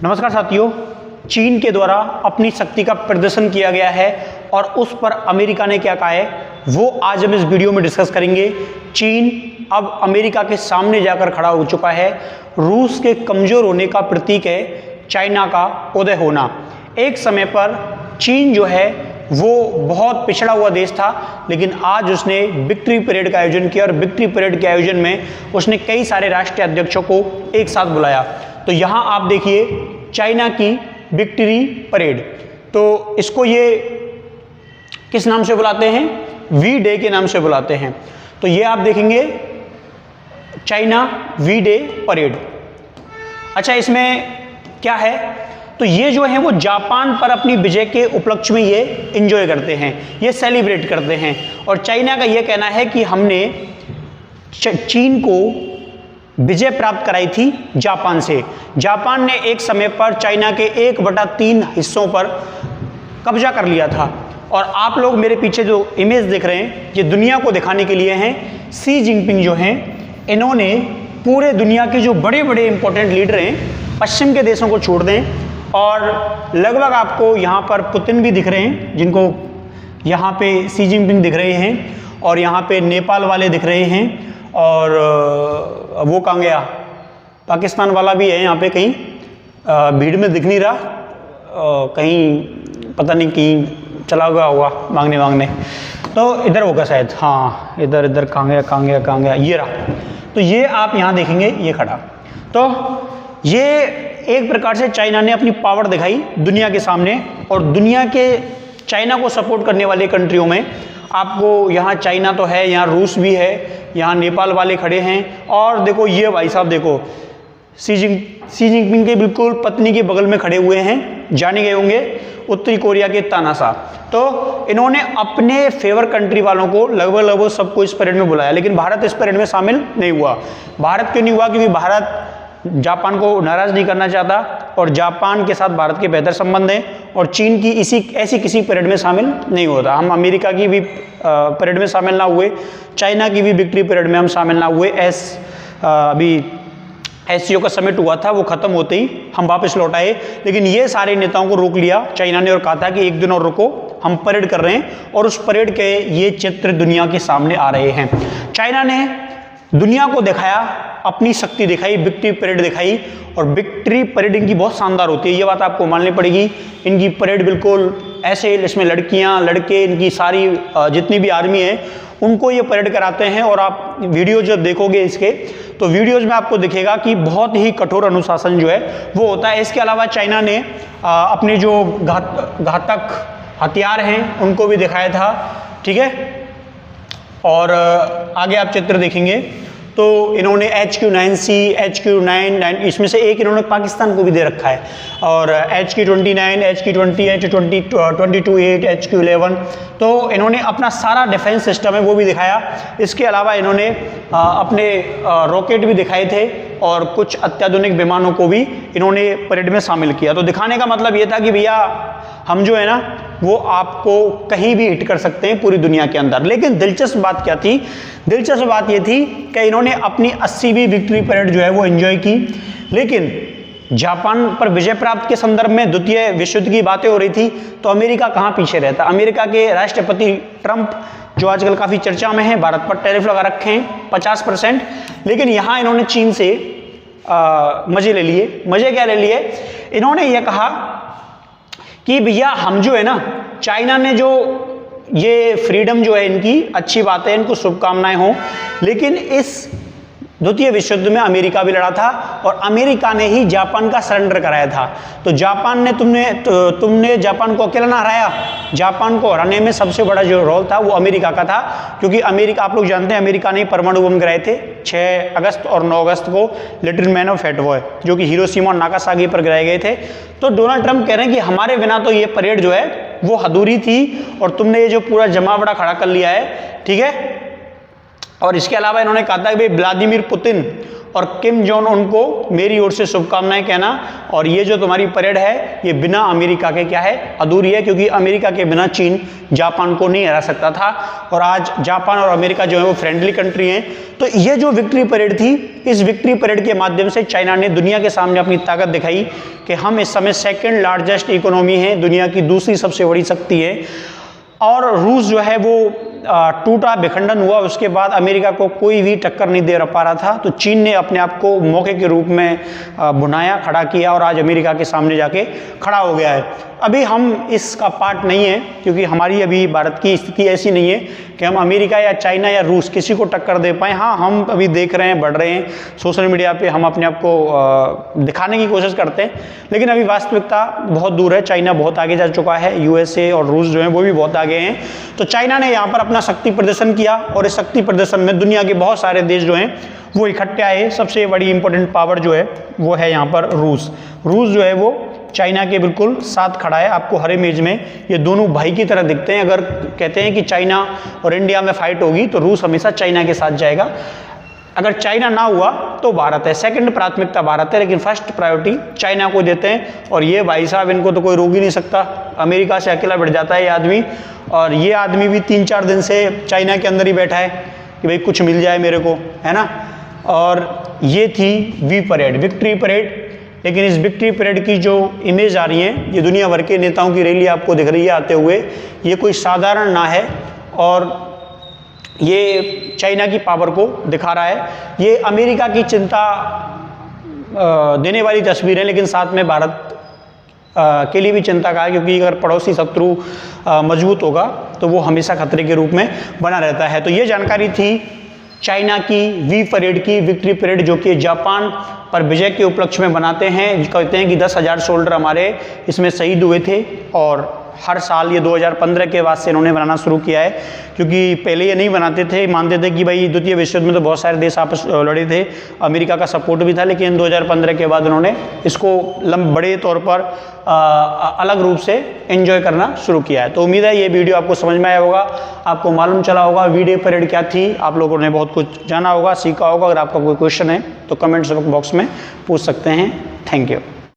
नमस्कार साथियों, चीन के द्वारा अपनी शक्ति का प्रदर्शन किया गया है और उस पर अमेरिका ने क्या कहा है वो आज हम इस वीडियो में डिस्कस करेंगे। चीन अब अमेरिका के सामने जाकर खड़ा हो चुका है। रूस के कमजोर होने का प्रतीक है चाइना का उदय होना। एक समय पर चीन जो है वो बहुत पिछड़ा हुआ देश था, लेकिन आज उसने विक्ट्री परेड का आयोजन किया और विक्ट्री परेड के आयोजन में उसने कई सारे राष्ट्रीय अध्यक्षों को एक साथ बुलाया। तो यहाँ आप देखिए चाइना की विक्ट्री परेड, तो इसको ये किस नाम से बुलाते हैं? वी डे के नाम से बुलाते हैं। तो ये आप देखेंगे चाइना वी डे परेड। अच्छा, इसमें क्या है? तो ये जो है वो जापान पर अपनी विजय के उपलक्ष्य में ये एंजॉय करते हैं, ये सेलिब्रेट करते हैं। और चाइना का ये कहना है कि हमने चीन को विजय प्राप्त कराई थी जापान से। जापान ने एक समय पर चाइना के 1/3 हिस्सों पर कब्जा कर लिया था। और आप लोग मेरे पीछे जो इमेज देख रहे हैं ये दुनिया को दिखाने के लिए हैं। शी जिनपिंग जो हैं, इन्होंने पूरे दुनिया के जो बड़े बड़े इंपॉर्टेंट लीडर हैं पश्चिम के देशों को छोड़ दें, और लगभग आपको यहाँ पर पुतिन भी दिख रहे हैं, जिनको यहाँ पे शी जिनपिंग दिख रहे हैं, और यहाँ पे नेपाल वाले दिख रहे हैं, और वो कहाँ गया, पाकिस्तान वाला भी है यहाँ पे, कहीं भीड़ में दिख नहीं रहा, कहीं पता नहीं कहीं चला गया होगा मांगने। तो इधर होगा शायद, हाँ इधर कहाँ गया, ये रहा। तो ये आप यहाँ देखेंगे ये खड़ा। तो ये एक प्रकार से चाइना ने अपनी पावर दिखाई दुनिया के सामने, और दुनिया के चाइना को सपोर्ट करने वाले कंट्रियों में आपको यहाँ चाइना तो है, यहाँ रूस भी है, यहाँ नेपाल वाले खड़े हैं, और देखो ये भाई साहब देखो शी जिनपिंग के बिल्कुल पत्नी के बगल में खड़े हुए हैं, जाने गए होंगे उत्तरी कोरिया के तानाशाह। तो इन्होंने अपने फेवर कंट्री वालों को लगभग सबको इस परेड में बुलाया, लेकिन भारत इस परेड में शामिल नहीं हुआ। भारत क्यों नहीं हुआ? क्योंकि भारत जापान को नाराज नहीं करना चाहता, और जापान के साथ भारत के बेहतर संबंध हैं, और चीन की ऐसी किसी परेड में शामिल नहीं होता। हम अमेरिका की भी परेड में शामिल ना हुए, चाइना की भी विक्ट्री परेड में हम शामिल ना हुए। अभी एससीओ का समिट हुआ था, वो खत्म होते ही हम वापस लौट आए, लेकिन ये सारे नेताओं को रोक लिया चाइना ने और कहा था कि एक दिन और रुको, हम परेड कर रहे हैं। और उस परेड के ये चित्र दुनिया के सामने आ रहे हैं। चाइना ने दुनिया को दिखाया, अपनी शक्ति दिखाई, विक्ट्री परेड दिखाई, और विक्ट्री परेड इनकी बहुत शानदार होती है, ये बात आपको माननी पड़ेगी। इनकी परेड बिल्कुल ऐसे, इसमें लड़कियां लड़के, इनकी सारी जितनी भी आर्मी है उनको ये परेड कराते हैं। और आप वीडियो जब देखोगे इसके, तो वीडियोज में आपको दिखेगा कि बहुत ही कठोर अनुशासन जो है वो होता है। इसके अलावा चाइना ने अपने जो घातक हथियार हैं उनको भी दिखाया था, ठीक है। और आगे आप चित्र देखेंगे तो इन्होंने HQ-9C, HQ-9, इसमें से एक इन्होंने पाकिस्तान को भी दे रखा है, और HQ-29, HQ-20, HQ-22, HQ-11, तो इन्होंने अपना सारा डिफेंस सिस्टम है वो भी दिखाया। इसके अलावा इन्होंने अपने रॉकेट भी दिखाए थे, और कुछ अत्याधुनिक विमानों को भी इन्होंने परेड में शामिल किया। तो दिखाने का मतलब ये था कि भैया हम जो है ना वो आपको कहीं भी हिट कर सकते हैं पूरी दुनिया के अंदर। लेकिन दिलचस्प बात क्या थी? दिलचस्प बात ये थी कि इन्होंने अपनी 80वीं विक्ट्री परेड जो है वो एंजॉय की, लेकिन जापान पर विजय प्राप्त के संदर्भ में द्वितीय विश्व युद्ध की बातें हो रही थी, तो अमेरिका कहाँ पीछे रहता? अमेरिका के राष्ट्रपति ट्रंप जो आजकल काफ़ी चर्चा में है, भारत पर टैरिफ लगा रखे हैं 50%, लेकिन यहाँ इन्होंने चीन से मजे ले लिए। मजे क्या ले लिए? इन्होंने ये कहा कि भैया हम जो है ना, चाइना ने जो ये फ्रीडम जो है इनकी अच्छी बात है, इनको शुभकामनाएं हो, लेकिन इस द्वितीय विश्व युद्ध में अमेरिका भी लड़ा था, और अमेरिका ने ही जापान का सरेंडर कराया था। तो जापान ने तुमने जापान को अकेला ना हराया, जापान को हराने में सबसे बड़ा जो रोल था वो अमेरिका का था, क्योंकि अमेरिका, आप लोग जानते हैं अमेरिका ने परमाणु बम गिराए थे 6 अगस्त और 9 अगस्त को, लिटिल मैन ऑफ फेटवॉय, जो कि हिरोशिमा और नागासाकी पर गिराए गए थे। तो डोनाल्ड ट्रंप कह रहे हैं कि हमारे बिना तो ये परेड जो है वो अधूरी थी, और तुमने ये जो पूरा जमावड़ा खड़ा कर लिया है, ठीक है। और इसके अलावा इन्होंने कहा था कि व्लादिमीर पुतिन और किम जोंग उन को मेरी ओर से शुभकामनाएं कहना। और ये जो तुम्हारी परेड है ये बिना अमेरिका के क्या है, अधूरी है, क्योंकि अमेरिका के बिना चीन जापान को नहीं हरा सकता था। और आज जापान और अमेरिका जो है वो फ्रेंडली कंट्री हैं। तो ये जो विक्ट्री परेड थी, इस विक्ट्री परेड के माध्यम से चाइना ने दुनिया के सामने अपनी ताकत दिखाई कि हम इस समय सेकेंड लार्जेस्ट इकोनॉमी है, दुनिया की दूसरी सबसे बड़ी शक्ति है। और रूस जो है वो टूटा विखंडन हुआ, उसके बाद अमेरिका को कोई भी टक्कर नहीं दे पा रहा था। तो चीन ने अपने आप को मौके के रूप में बुनाया, खड़ा किया और आज अमेरिका के सामने जाके खड़ा हो गया है। अभी हम इसका पार्ट नहीं है, क्योंकि हमारी अभी भारत की स्थिति ऐसी नहीं है कि हम अमेरिका या चाइना या रूस किसी को टक्कर दे पाएँ। हाँ, हम अभी देख रहे हैं, बढ़ रहे हैं, सोशल मीडिया पे हम अपने आप को दिखाने की कोशिश करते हैं, लेकिन अभी वास्तविकता बहुत दूर है। चाइना बहुत आगे जा चुका है, यूएसए और रूस जो है वो भी बहुत आगे हैं। तो चाइना ने यहाँ पर अपना शक्ति प्रदर्शन किया और इस शक्ति प्रदर्शन में दुनिया के बहुत सारे देश जो हैं वो इकट्ठे आए। सबसे बड़ी इंपॉर्टेंट पावर जो है वो है यहाँ पर रूस। रूस जो है वो चाइना के बिल्कुल साथ खड़ा है। आपको हर इमेज में ये दोनों भाई की तरह दिखते हैं। अगर कहते हैं कि चाइना और इंडिया में फाइट होगी तो रूस हमेशा चाइना के साथ जाएगा। अगर चाइना ना हुआ तो भारत है, सेकंड प्राथमिकता भारत है, लेकिन फर्स्ट प्रायोरिटी चाइना को देते हैं। और ये भाई साहब, इनको तो कोई रोक ही नहीं सकता। अमेरिका से अकेला बैठ जाता है ये आदमी, और ये आदमी भी 3-4 दिन से चाइना के अंदर ही बैठा है कि भाई कुछ मिल जाए मेरे को, है ना। और ये थी वी परेड, विक्ट्री परेड। लेकिन इस विक्ट्री परेड की जो इमेज आ रही है, ये दुनिया भर के नेताओं की रैली आपको दिख रही है आते हुए। ये कोई साधारण ना है और ये चाइना की पावर को दिखा रहा है। ये अमेरिका की चिंता देने वाली तस्वीर है, लेकिन साथ में भारत के लिए भी चिंता का है, क्योंकि अगर पड़ोसी शत्रु मजबूत होगा तो वो हमेशा खतरे के रूप में बना रहता है। तो ये जानकारी थी चाइना की वी परेड की, विक्ट्री परेड, जो कि जापान पर विजय के उपलक्ष्य में बनाते हैं। कहते हैं कि 10,000 सोल्जर हमारे इसमें शहीद हुए थे, और हर साल ये 2015 के बाद से इन्होंने बनाना शुरू किया है, क्योंकि पहले ये नहीं बनाते थे। मानते थे कि भाई द्वितीय विश्व युद्ध में तो बहुत सारे देश आपस लड़े थे, अमेरिका का सपोर्ट भी था, लेकिन 2015 के बाद उन्होंने इसको बड़े तौर पर अलग रूप से एंजॉय करना शुरू किया है। तो उम्मीद है ये वीडियो आपको समझ में आया होगा, आपको मालूम चला होगा वी-डे परेड क्या थी। आप लोगों ने बहुत कुछ जाना होगा, सीखा होगा। अगर आपका कोई क्वेश्चन है तो कमेंट्स बॉक्स में पूछ सकते हैं। Thank you.